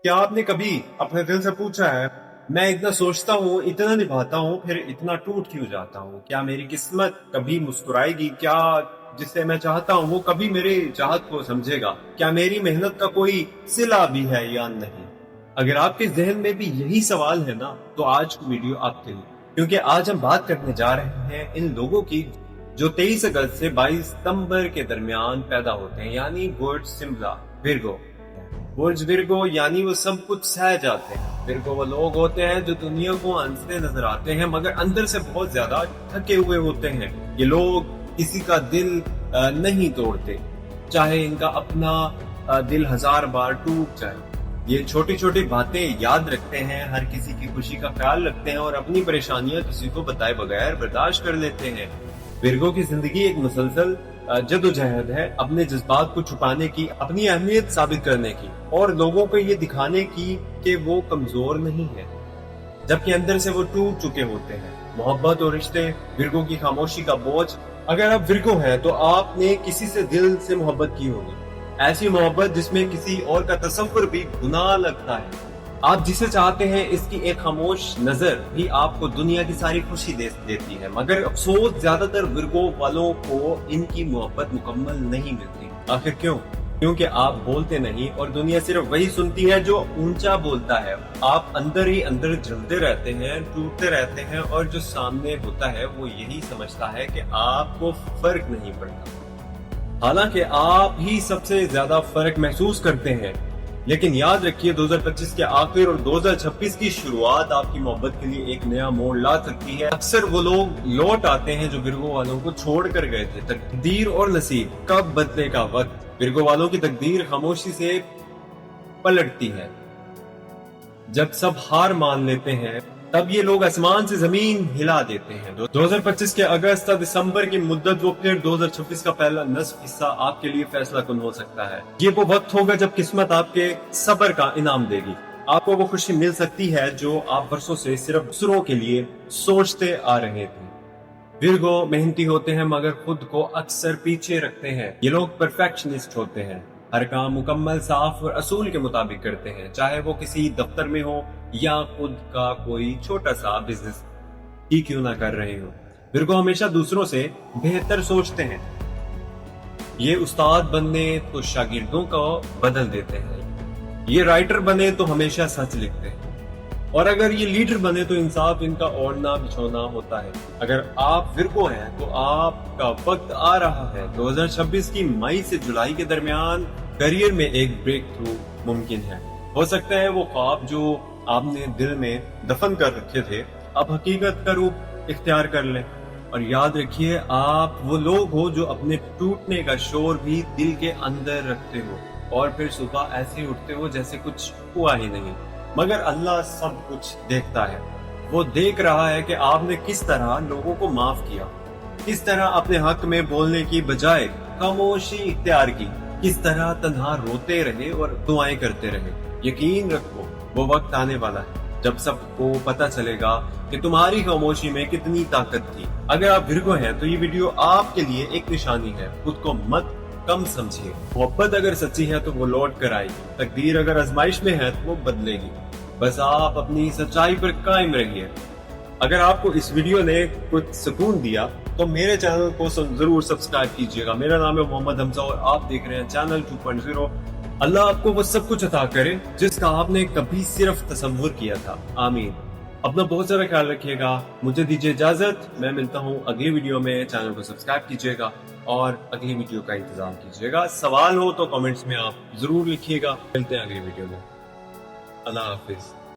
کیا آپ نے کبھی اپنے دل سے پوچھا ہے، میں اتنا سوچتا ہوں، اتنا نبھاتا ہوں، پھر اتنا ٹوٹ کیوں جاتا ہوں؟ کیا میری قسمت کبھی مسکرائے گی؟ کیا جسے میں چاہتا ہوں وہ کبھی میری چاہت کو سمجھے گا؟ کیا میری محنت کا کوئی صلہ بھی ہے یا نہیں؟ اگر آپ کے ذہن میں بھی یہی سوال ہے نا، تو آج کی ویڈیو آپ کے لیے، کیونکہ آج ہم بات کرنے جا رہے ہیں ان لوگوں کی جو 23 اگست سے 22 ستمبر کے درمیان پیدا ہوتے ہیں، یعنی برج سمبلا ورگو۔ برج ورگو یعنی وہ سب کچھ سہ جاتے ہیں۔ ورگو وہ لوگ ہوتے ہیں جو دنیا کو ہنستے نظر آتے ہیں مگر اندر سے بہت زیادہ تھکے ہوئے ہوتے ہیں۔ یہ لوگ کسی کا دل نہیں توڑتے، چاہے ان کا اپنا دل 1000 بار ٹوٹ جائے۔ یہ چھوٹی چھوٹی باتیں یاد رکھتے ہیں، ہر کسی کی خوشی کا خیال رکھتے ہیں اور اپنی پریشانیاں کسی کو بتائے بغیر برداشت کر لیتے ہیں۔ ورگو کی زندگی ایک مسلسل جدوجہد ہے، اپنے جذبات کو چھپانے کی، اپنی اہمیت ثابت کرنے کی اور لوگوں کو یہ دکھانے کی کہ وہ کمزور نہیں ہے، جبکہ اندر سے وہ ٹوٹ چکے ہوتے ہیں۔ محبت اور رشتے، ورگو کی خاموشی کا بوجھ۔ اگر آپ ورگو ہیں تو آپ نے کسی سے دل سے محبت کی ہوگی، ایسی محبت جس میں کسی اور کا تصور بھی گناہ لگتا ہے۔ آپ جسے چاہتے ہیں اس کی ایک خاموش نظر بھی آپ کو دنیا کی ساری خوشی دیتی ہے، مگر افسوس زیادہ تر ورگو والوں کو ان کی محبت مکمل نہیں ملتی۔ آخر کیوں؟ کیونکہ آپ بولتے نہیں اور دنیا صرف وہی سنتی ہے جو اونچا بولتا ہے۔ آپ اندر ہی اندر جلتے رہتے ہیں، ٹوٹتے رہتے ہیں اور جو سامنے ہوتا ہے وہ یہی سمجھتا ہے کہ آپ کو فرق نہیں پڑتا، حالانکہ آپ ہی سب سے زیادہ فرق محسوس کرتے ہیں۔ لیکن یاد رکھیے 2025 کے آخر اور 2026 کی شروعات آپ کی محبت کے لیے ایک نیا موڑ لا سکتی ہے۔ اکثر وہ لوگ لوٹ آتے ہیں جو ورگو والوں کو چھوڑ کر گئے تھے۔ تقدیر اور نصیب، کب بدلے کا وقت۔ ورگو والوں کی تقدیر خاموشی سے پلٹتی ہے۔ جب سب ہار مان لیتے ہیں تب یہ لوگ آسمان سے زمین ہلا دیتے ہیں۔ 2025 کے اگست تا دسمبر کی مدت، وہ پھر 2026 کا پہلا نصف حصہ آپ کے لیے فیصلہ کن ہو سکتا ہے۔ یہ وہ وقت ہوگا جب قسمت آپ کے صبر کا انعام دے گی۔ آپ کو وہ خوشی مل سکتی ہے جو آپ برسوں سے صرف دوسروں کے لیے سوچتے آ رہے تھے۔ ورگو محنتی ہوتے ہیں مگر خود کو اکثر پیچھے رکھتے ہیں۔ یہ لوگ پرفیکشنسٹ ہوتے ہیں، ہر کام مکمل، صاف اور اصول کے مطابق کرتے ہیں، چاہے وہ کسی دفتر میں ہو یا خود کا کوئی چھوٹا سا بزنس ہی کیوں نہ کر رہے ہو۔ ورگو ہمیشہ دوسروں سے بہتر سوچتے ہیں۔ یہ استاد بننے تو شاگردوں کو بدل دیتے ہیں، یہ رائٹر بنے تو ہمیشہ سچ لکھتے ہیں، اور اگر یہ لیڈر بنے تو انصاف ان کا اوڑھنا بچھونا ہوتا ہے۔ اگر آپ ورگو ہیں تو آپ کا وقت آ رہا ہے۔ 2026 کی مئی سے جولائی کے درمیان کریئر میں ایک بریک تھرو ممکن ہے۔ ہو سکتا ہے وہ خواب جو آپ نے دل میں دفن کر رکھے تھے اب حقیقت کا روپ اختیار کر لیں۔ اور یاد رکھیے، آپ وہ لوگ ہو جو اپنے ٹوٹنے کا شور بھی دل کے اندر رکھتے ہو اور پھر صبح ایسے اٹھتے ہو جیسے کچھ ہوا ہی نہیں۔ مگر اللہ سب کچھ دیکھتا ہے، وہ دیکھ رہا ہے کہ آپ نے کس طرح لوگوں کو معاف کیا، کس طرح اپنے حق میں بولنے کی بجائے خاموشی اختیار کی، کس طرح تنہا روتے رہے اور دعائیں کرتے رہے۔ یقین رکھو، وہ وقت آنے والا ہے جب سب کو پتہ چلے گا کہ تمہاری خاموشی میں کتنی طاقت تھی۔ اگر آپ ورگو ہیں تو یہ ویڈیو آپ کے لیے ایک نشانی ہے۔ خود کو مت کم سمجھیے۔ محبت اگر سچی ہے تو وہ لوٹ کر آئے گی، تقدیر اگر آزمائش میں ہے تو وہ بدلے گی، بس آپ اپنی سچائی پر قائم رہیے۔ اگر آپ کو اس ویڈیو نے کچھ سکون دیا تو میرے چینل کو ضرور سبسکرائب کیجیے گا۔ میرا نام ہے محمد حمزہ اور آپ دیکھ رہے ہیں چینل 2.0۔ اللہ آپ کو وہ سب کچھ عطا کرے جس کا آپ نے کبھی صرف تصور کیا تھا۔ آمین۔ اپنا بہت سارا خیال رکھیے گا۔ مجھے دیجیے اجازت، میں ملتا ہوں اگلی ویڈیو میں۔ چینل کو سبسکرائب کیجیے گا اور اگلی ویڈیو کا انتظام کیجیے گا۔ سوال ہو تو کمنٹس میں آپ ضرور لکھیے گا۔ ملتے ہیں اگلی ویڈیو میں۔ اللہ حافظ۔